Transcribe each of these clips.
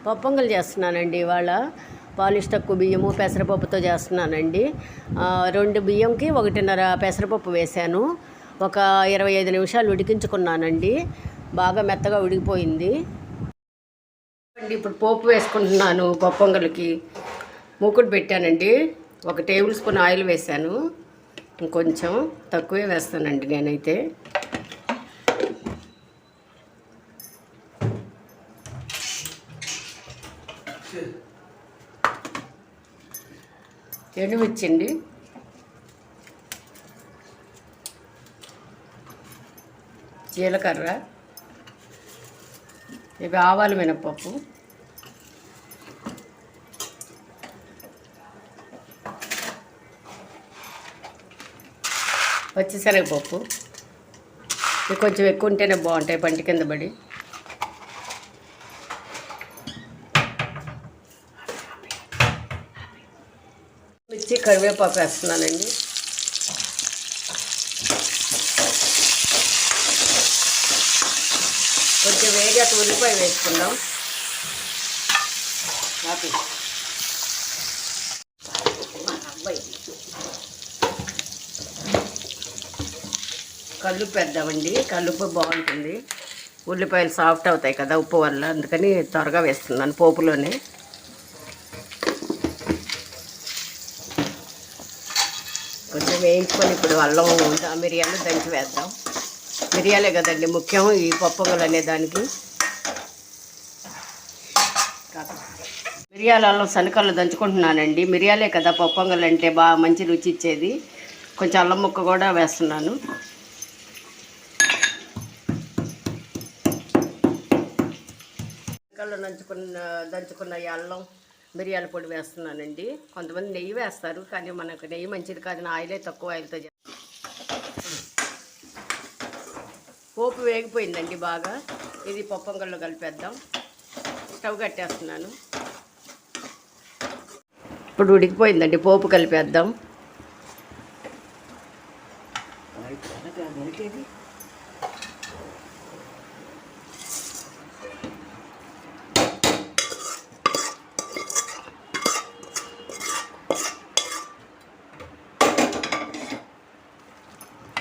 పప్పొంగల్ చేస్తున్నానండి ఇవాళ. పాలిష్ తక్కువ బియ్యము పెసరపప్పుతో చేస్తున్నానండి. 2 బియ్యంకి 1.5 పెసరపప్పు వేశాను. ఒక 25 నిమిషాలు ఉడికించుకున్నానండి. బాగా మెత్తగా ఉడికిపోయింది. ఇప్పుడు పోపు వేసుకుంటున్నాను. పప్పొంగల్కి మూకుడు పెట్టానండి. 1 టేబుల్ స్పూన్ ఆయిల్ వేశాను. ఇంకొంచెం తక్కువే వేస్తానండి నేనైతే. ఎండుమిర్చి అండి, జీలకర్ర, ఇవి ఆవాలు, మినపప్పు, పచ్చిశనగపప్పు. ఇవి కొంచెం ఎక్కువ ఉంటేనే బాగుంటాయి పంటి కింద పడి. మిర్చి, కరివేపాకు వేస్తున్నానండి. కొంచెం వేగాక ఉల్లిపాయ వేసుకుందాం. కల్లుప్పు వేద్దామండి. కల్లుప్పు బాగుంటుంది. ఉల్లిపాయలు సాఫ్ట్ అవుతాయి కదా ఉప్పు వల్ల, అందుకని త్వరగా వేస్తున్నాను పోపులోనే. కొంచెం వేయించుకొని ఇప్పుడు అల్లం, మిరియాలు దంచి వేద్దాం. మిరియాలే కదండి ముఖ్యం ఈ పప్పొంగల్ అనే దానికి. మిరియాల అల్లం శనకల్లో దంచుకుంటున్నానండి. మిరియాలే కదా పప్పొంగల్ అంటే బాగా మంచి రుచి ఇచ్చేది. కొంచెం అల్లం ముక్క కూడా వేస్తున్నాను. శనకల్లో దంచుకున్న ఈ అల్లం, మిరియాల పొడి వేస్తున్నానండి. కొంతమంది నెయ్యి వేస్తారు, కానీ మనకు నెయ్యి మంచిది కాదు. ఆయిలే తక్కువ ఆయిల్తో పోపు వేగిపోయిందండి బాగా. ఇది పప్పొంగల్లో కలిపేద్దాం. స్టవ్ కట్టేస్తున్నాను. ఇప్పుడు ఉడికిపోయిందండి, పోపు కలిపేద్దాం.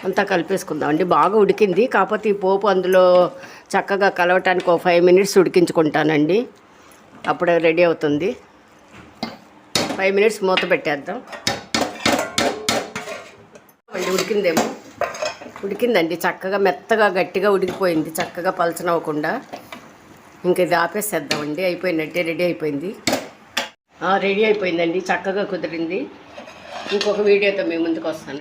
అంతా కలిపేసుకుందామండి. బాగా ఉడికింది, కాకపోతే ఈ పోపు అందులో చక్కగా కలవటానికి ఒక 5 మినిట్స్ ఉడికించుకుంటానండి. అప్పుడు రెడీ అవుతుంది. 5 మినిట్స్ మూత పెట్టేద్దాం. ఉడికిందేమో. ఉడికిందండి చక్కగా, మెత్తగా గట్టిగా ఉడికిపోయింది, చక్కగా పలచనవ్వకుండా. ఇంక ఇది ఆపేసేద్దామండి. అయిపోయినట్టే, రెడీ అయిపోయింది. రెడీ అయిపోయిందండి, చక్కగా కుదిరింది. ఇంకొక వీడియోతో మీ ముందుకు వస్తాను.